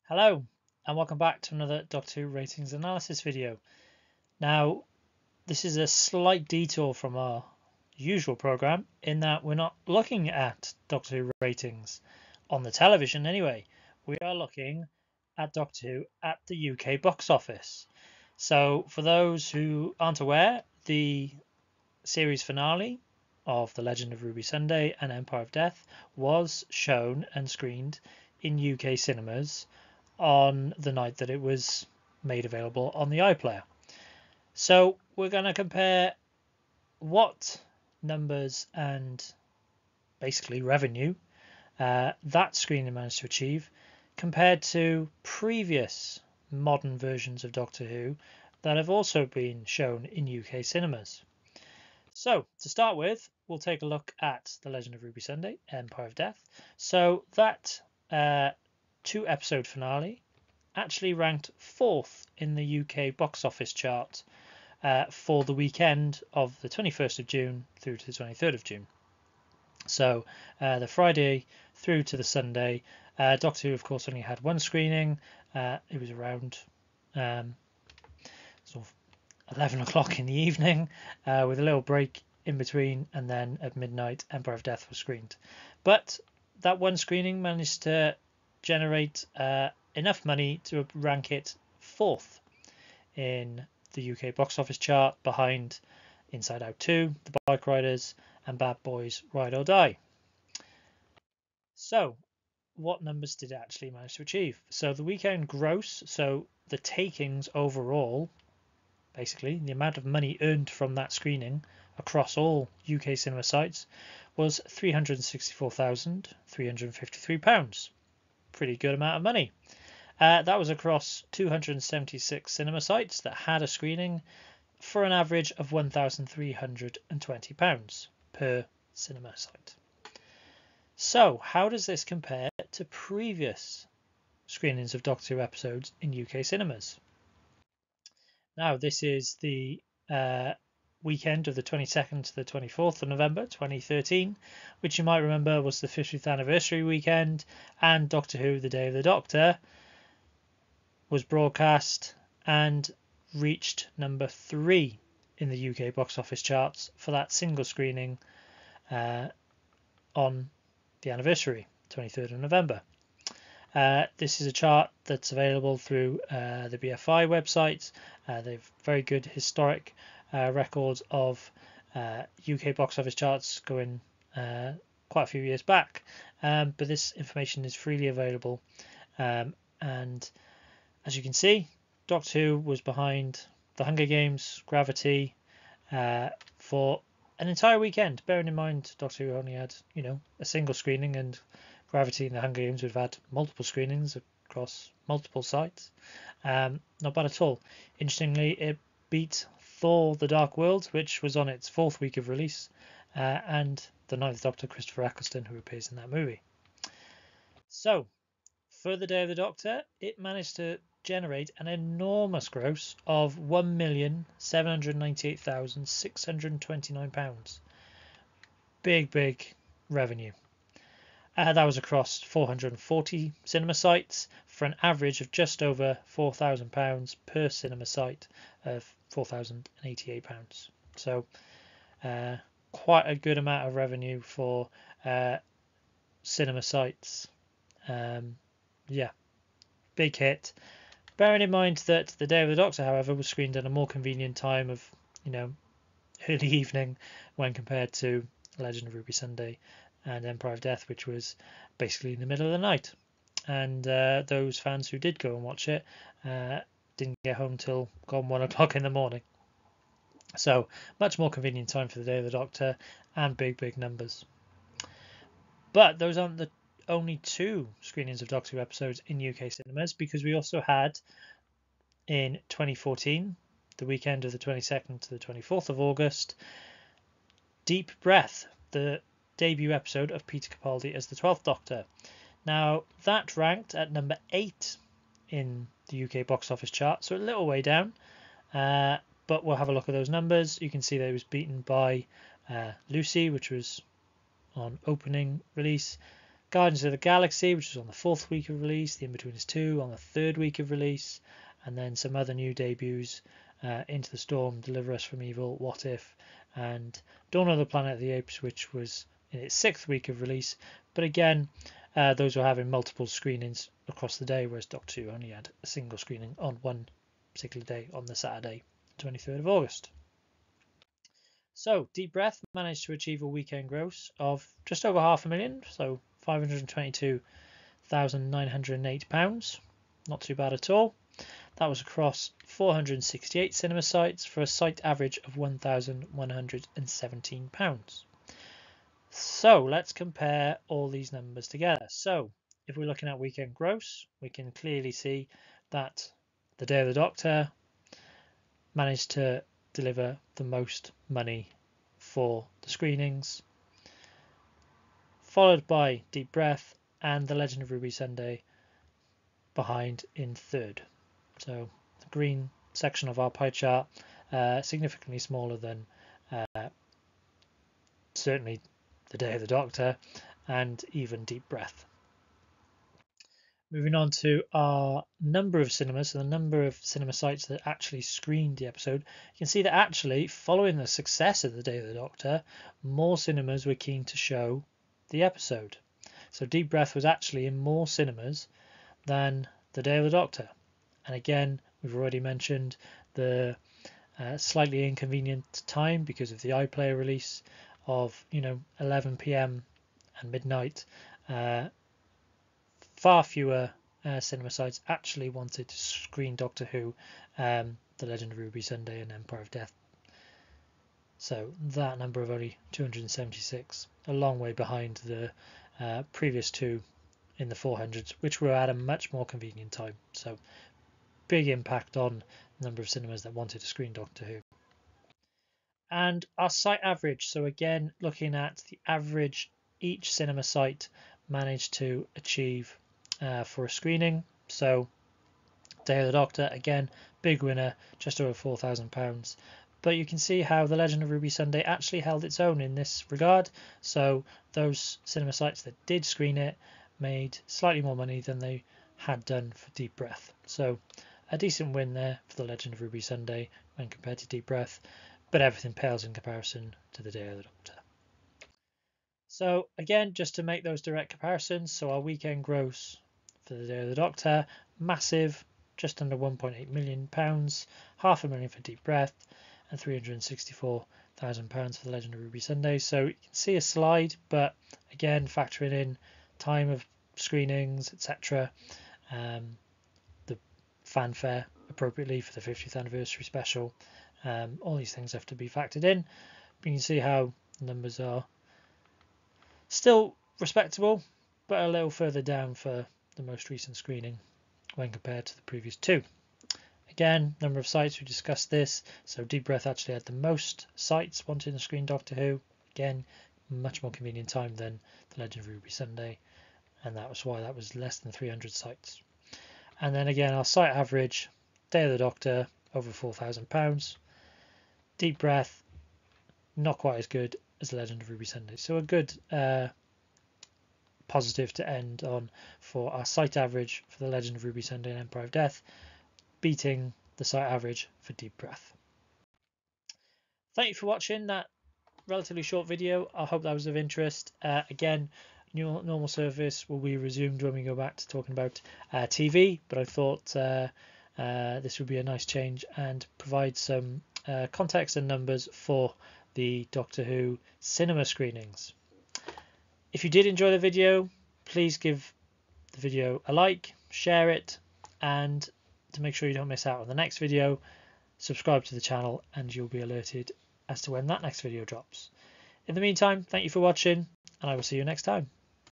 Hello and welcome back to another Doctor Who ratings analysis video. Now, this is a slight detour from our usual program in that we're not looking at Doctor Who ratings on the television anyway. We are looking at Doctor Who at the UK box office. So, for those who aren't aware, the series finale of The Legend of Ruby Sunday and Empire of Death was shown and screened in UK cinemas on the night that it was made available on the iPlayer. So we're going to compare what numbers and basically revenue that screening managed to achieve compared to previous modern versions of Doctor Who that have also been shown in UK cinemas. So to start with, we'll take a look at The Legend of Ruby Sunday, Empire of Death. So that 2-episode finale actually ranked 4th in the UK box office chart for the weekend of the 21st of June through to the 23rd of June. So the Friday through to the Sunday, Doctor Who, of course, only had one screening. It was around sort of 11 o'clock in the evening with a little break in between, and then at midnight, Empire of Death was screened. But that one screening managed to generate enough money to rank it 4th in the UK box office chart behind Inside Out 2, The Bike Riders, and Bad Boys Ride or Die. So, what numbers did it actually manage to achieve? So, the weekend gross, so the takings overall, basically, the amount of money earned from that screening across all UK cinema sites was £364,353. Pretty good amount of money. That was across 276 cinema sites that had a screening for an average of £1,320 per cinema site. So, how does this compare to previous screenings of Doctor Who episodes in UK cinemas? Now, this is the weekend of the 22nd to the 24th of November 2013, which you might remember was the 50th anniversary weekend, and Doctor Who The Day of the Doctor was broadcast and reached number 3 in the UK box office charts for that single screening on the anniversary, 23rd of November. This is a chart that's available through the BFI website. They've very good historic records of UK box office charts going quite a few years back, but this information is freely available, and as you can see, Doctor Who was behind The Hunger Games, Gravity for an entire weekend. Bearing in mind Doctor Who only had, a single screening, and Gravity and The Hunger Games would have had multiple screenings across multiple sites. Not bad at all. Interestingly, it beat Thor The Dark World, which was on its 4th week of release, and the 9th Doctor, Christopher Eccleston, who appears in that movie. So, for The Day of the Doctor, it managed to generate an enormous gross of £1,798,629. Big revenue. That was across 440 cinema sites for an average of just over £4,000 per cinema site of £4,088. So quite a good amount of revenue for cinema sites. Yeah, big hit. Bearing in mind that The Day of the Doctor, however, was screened at a more convenient time of, early evening when compared to Legend of Ruby Sunday and Empire of Death, which was basically in the middle of the night. And those fans who did go and watch it didn't get home till gone 1 o'clock in the morning. So much more convenient time for The Day of the Doctor, and big numbers. But those aren't the only 2 screenings of Doctor Who episodes in UK cinemas, because we also had in 2014, the weekend of the 22nd to the 24th of August, Deep Breath, the debut episode of Peter Capaldi as the 12th Doctor. Now, that ranked at number 8 in the UK box office chart, so a little way down, but we'll have a look at those numbers. You can see that it was beaten by Lucy, which was on opening release, Guardians of the Galaxy, which was on the 4th week of release. The In-Betweeners 2 on the 3rd week of release. And then some other new debuts, Into the Storm, Deliver Us from Evil, What If, and Dawn of the Planet of the Apes, which was in its 6th week of release. But again, those were having multiple screenings across the day, whereas Doctor Who only had a single screening on one particular day, on the Saturday, 23rd of August. So Deep Breath managed to achieve a weekend gross of just over £500,000, so £522,908. Not too bad at all. That was across 468 cinema sites for a site average of £1,117. So let's compare all these numbers together. So if we're looking at weekend gross, we can clearly see that The Day of the Doctor managed to deliver the most money for the screenings, followed by Deep Breath and The Legend of Ruby Sunday behind in 3rd. So the green section of our pie chart, significantly smaller than certainly The Day of the Doctor and even Deep Breath. Moving on to our number of cinemas, so the number of cinema sites that actually screened the episode, you can see that actually, following the success of The Day of the Doctor, more cinemas were keen to show the episode. So Deep Breath was actually in more cinemas than The Day of the Doctor. And again, we've already mentioned the slightly inconvenient time because of the iPlayer release of 11 p.m. and midnight. Far fewer cinema sites actually wanted to screen Doctor Who, The Legend of Ruby Sunday and Empire of Death. So that number of only 276, a long way behind the previous two in the 400s, which were at a much more convenient time. So big impact on the number of cinemas that wanted to screen Doctor Who. And our site average, so again looking at the average each cinema site managed to achieve for a screening. So Day of the Doctor, again, big winner, just over £4,000. But you can see how The Legend of Ruby Sunday actually held its own in this regard. So those cinema sites that did screen it made slightly more money than they had done for Deep Breath. So a decent win there for The Legend of Ruby Sunday when compared to Deep Breath, but everything pales in comparison to The Day of the Doctor. So again, just to make those direct comparisons, so our weekend gross for The Day of the Doctor, massive, just under £1.8 million, £500,000 for Deep Breath, and £364,000 for The Legend of Ruby Sunday. So you can see a slide, but again, factoring in time of screenings, etc., the fanfare appropriately for the 50th anniversary special, all these things have to be factored in. But you can see how the numbers are still respectable, but a little further down for the most recent screening when compared to the previous two. Again, number of sites, we discussed this. So Deep Breath actually had the most sites wanting to screen Doctor Who. Again, much more convenient time than The Legend of Ruby Sunday, and that was why that was less than 300 sites. And then again, our site average, Day of the Doctor, over £4,000. Deep Breath, not quite as good as The Legend of Ruby Sunday. So a good positive to end on for our site average for The Legend of Ruby Sunday and Empire of Death, beating the site average for Deep Breath. Thank you for watching that relatively short video. I hope that was of interest. Again, normal service will be resumed when we go back to talking about TV, but I thought this would be a nice change and provide some context and numbers for the Doctor Who cinema screenings. If you did enjoy the video, please give the video a like, share it, and to make sure you don't miss out on the next video, subscribe to the channel and you'll be alerted as to when that next video drops. In the meantime, thank you for watching, and I will see you next time.